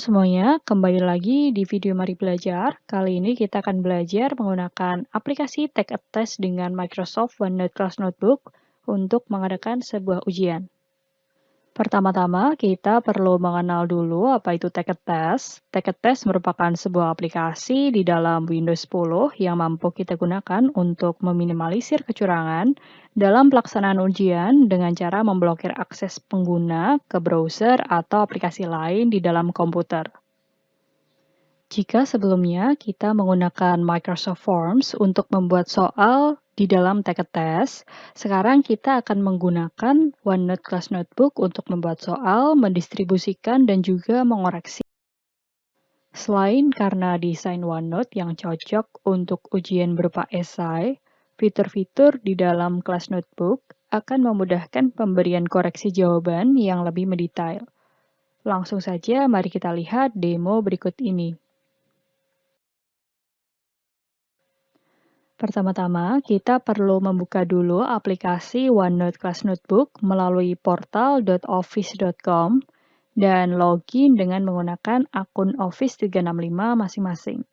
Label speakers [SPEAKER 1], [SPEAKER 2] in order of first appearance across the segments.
[SPEAKER 1] semuanya, kembali lagi di video Mari Belajar. Kali ini kita akan belajar menggunakan aplikasi Take a Test dengan Microsoft OneNote Class Notebook untuk mengadakan sebuah ujian. Pertama-tama, kita perlu mengenal dulu apa itu Take a Test. Take a Test merupakan sebuah aplikasi di dalam Windows 10 yang mampu kita gunakan untuk meminimalisir kecurangan dalam pelaksanaan ujian dengan cara memblokir akses pengguna ke browser atau aplikasi lain di dalam komputer. Jika sebelumnya kita menggunakan Microsoft Forms untuk membuat soal di dalam Take a Test, sekarang kita akan menggunakan OneNote Class Notebook untuk membuat soal, mendistribusikan, dan juga mengoreksi. Selain karena desain OneNote yang cocok untuk ujian berupa esai, fitur-fitur di dalam Class Notebook akan memudahkan pemberian koreksi jawaban yang lebih mendetail. Langsung saja, mari kita lihat demo berikut ini. Pertama-tama, kita perlu membuka dulu aplikasi OneNote Class Notebook melalui portal.office.com dan login dengan menggunakan akun Office 365 masing-masing.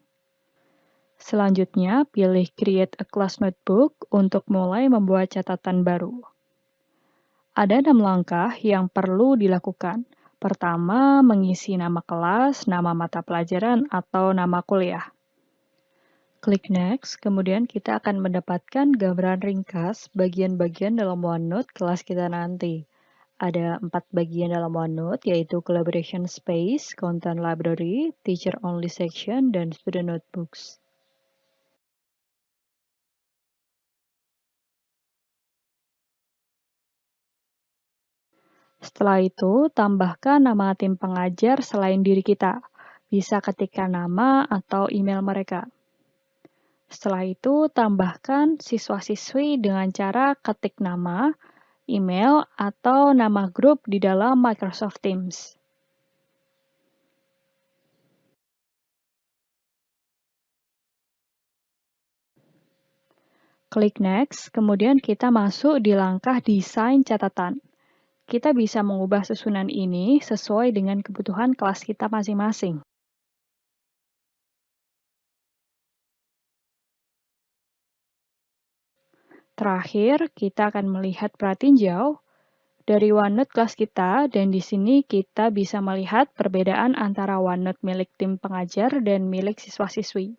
[SPEAKER 1] Selanjutnya, pilih Create a Class Notebook untuk mulai membuat catatan baru. Ada 6 langkah yang perlu dilakukan. Pertama, mengisi nama kelas, nama mata pelajaran, atau nama kuliah. Klik Next, kemudian kita akan mendapatkan gambaran ringkas bagian-bagian dalam OneNote kelas kita nanti. Ada 4 bagian dalam OneNote, yaitu Collaboration Space, Content Library, Teacher Only Section, dan Student Notebooks. Setelah itu, tambahkan nama tim pengajar selain diri kita. Bisa ketikkan nama atau email mereka. Setelah itu, tambahkan siswa-siswi dengan cara ketik nama, email, atau nama grup di dalam Microsoft Teams. Klik Next, kemudian kita masuk di langkah desain catatan. Kita bisa mengubah susunan ini sesuai dengan kebutuhan kelas kita masing-masing. Terakhir, kita akan melihat pratinjau dari OneNote kelas kita, dan di sini kita bisa melihat perbedaan antara OneNote milik tim pengajar dan milik siswa-siswi.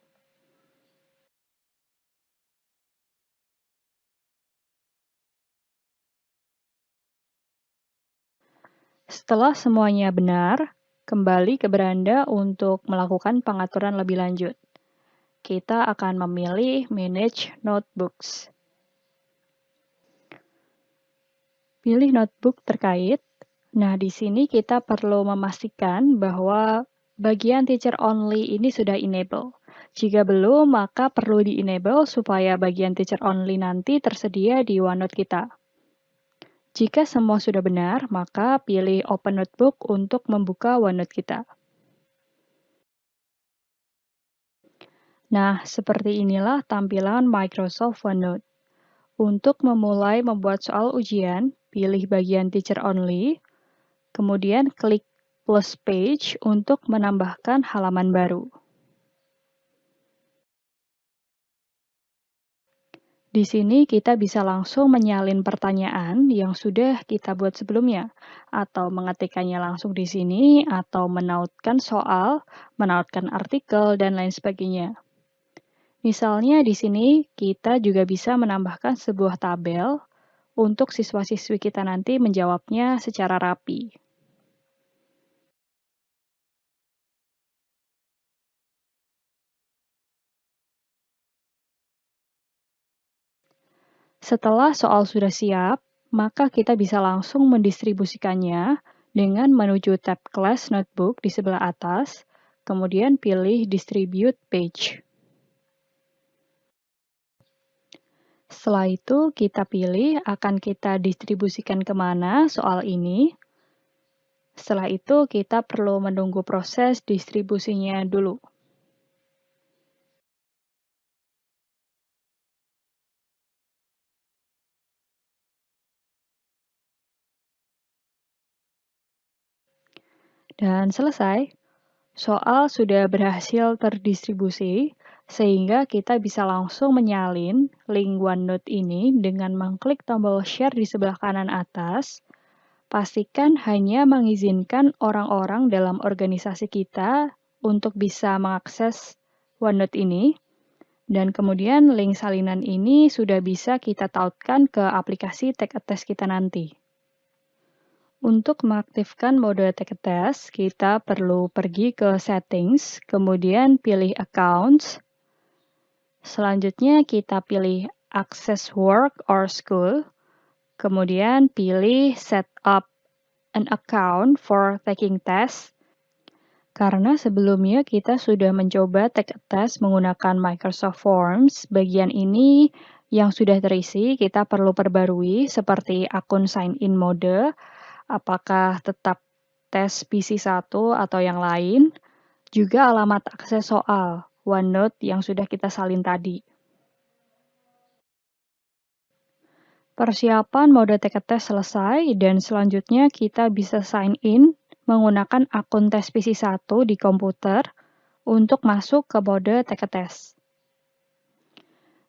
[SPEAKER 1] Setelah semuanya benar, kembali ke beranda untuk melakukan pengaturan lebih lanjut. Kita akan memilih Manage Notebooks. Pilih notebook terkait. Nah, di sini kita perlu memastikan bahwa bagian Teacher Only ini sudah enable. Jika belum, maka perlu di-enable supaya bagian Teacher Only nanti tersedia di OneNote kita. Jika semua sudah benar, maka pilih Open Notebook untuk membuka OneNote kita. Nah, seperti inilah tampilan Microsoft OneNote. Untuk memulai membuat soal ujian, pilih bagian Teacher Only, kemudian klik Plus Page untuk menambahkan halaman baru. Di sini kita bisa langsung menyalin pertanyaan yang sudah kita buat sebelumnya, atau mengetikkannya langsung di sini, atau menautkan soal, menautkan artikel, dan lain sebagainya. Misalnya di sini kita juga bisa menambahkan sebuah tabel untuk siswa-siswi kita nanti menjawabnya secara rapi. Setelah soal sudah siap, maka kita bisa langsung mendistribusikannya dengan menuju tab Class Notebook di sebelah atas, kemudian pilih Distribute Page. Setelah itu, kita pilih akan kita distribusikan kemana soal ini. Setelah itu, kita perlu menunggu proses distribusinya dulu. Dan selesai. Soal sudah berhasil terdistribusi, sehingga kita bisa langsung menyalin link OneNote ini dengan mengklik tombol share di sebelah kanan atas. Pastikan hanya mengizinkan orang-orang dalam organisasi kita untuk bisa mengakses OneNote ini. Dan kemudian link salinan ini sudah bisa kita tautkan ke aplikasi Take a Test kita nanti. Untuk mengaktifkan mode Take a Test, kita perlu pergi ke Settings, kemudian pilih Accounts. Selanjutnya kita pilih Access Work or School, kemudian pilih Set up an account for taking test. Karena sebelumnya kita sudah mencoba Take a Test menggunakan Microsoft Forms, bagian ini yang sudah terisi kita perlu perbarui seperti akun sign in mode, apakah tetap tes PC1 atau yang lain, juga alamat akses soal OneNote yang sudah kita salin tadi. Persiapan mode Take a Test selesai dan selanjutnya kita bisa sign in menggunakan akun tes PC1 di komputer untuk masuk ke mode Take a Test.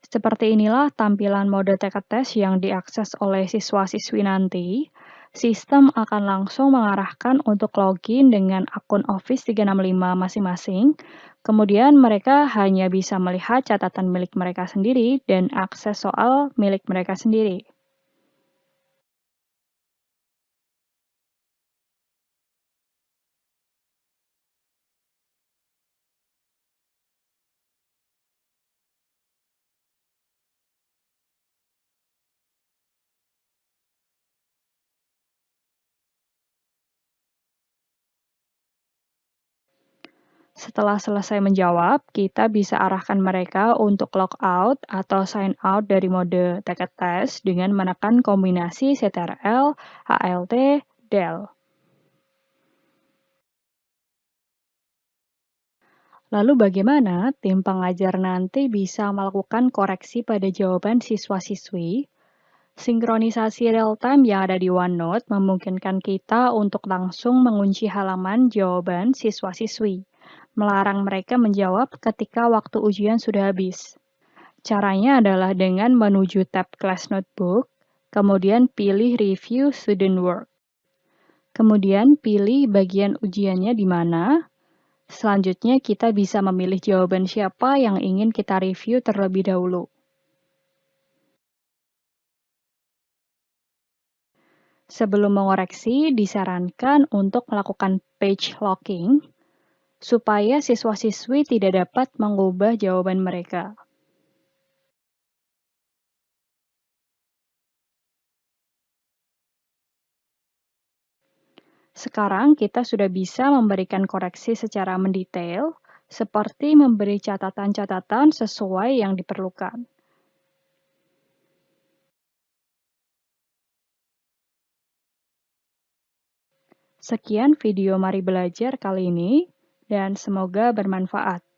[SPEAKER 1] Seperti inilah tampilan mode Take a Test yang diakses oleh siswa-siswi nanti. Sistem akan langsung mengarahkan untuk login dengan akun Office 365 masing-masing. Kemudian mereka hanya bisa melihat catatan milik mereka sendiri dan akses soal milik mereka sendiri. Setelah selesai menjawab, kita bisa arahkan mereka untuk logout atau sign out dari mode Take a Test dengan menekan kombinasi CTRL, ALT, Del. Lalu bagaimana tim pengajar nanti bisa melakukan koreksi pada jawaban siswa-siswi? Sinkronisasi real-time yang ada di OneNote memungkinkan kita untuk langsung mengunci halaman jawaban siswa-siswi, melarang mereka menjawab ketika waktu ujian sudah habis. Caranya adalah dengan menuju tab Class Notebook, kemudian pilih Review Student Work. Kemudian pilih bagian ujiannya di mana. Selanjutnya kita bisa memilih jawaban siapa yang ingin kita review terlebih dahulu. Sebelum mengoreksi, disarankan untuk melakukan page locking, supaya siswa-siswi tidak dapat mengubah jawaban mereka. Sekarang kita sudah bisa memberikan koreksi secara mendetail, seperti memberi catatan-catatan sesuai yang diperlukan. Sekian video Mari Belajar kali ini, dan semoga bermanfaat.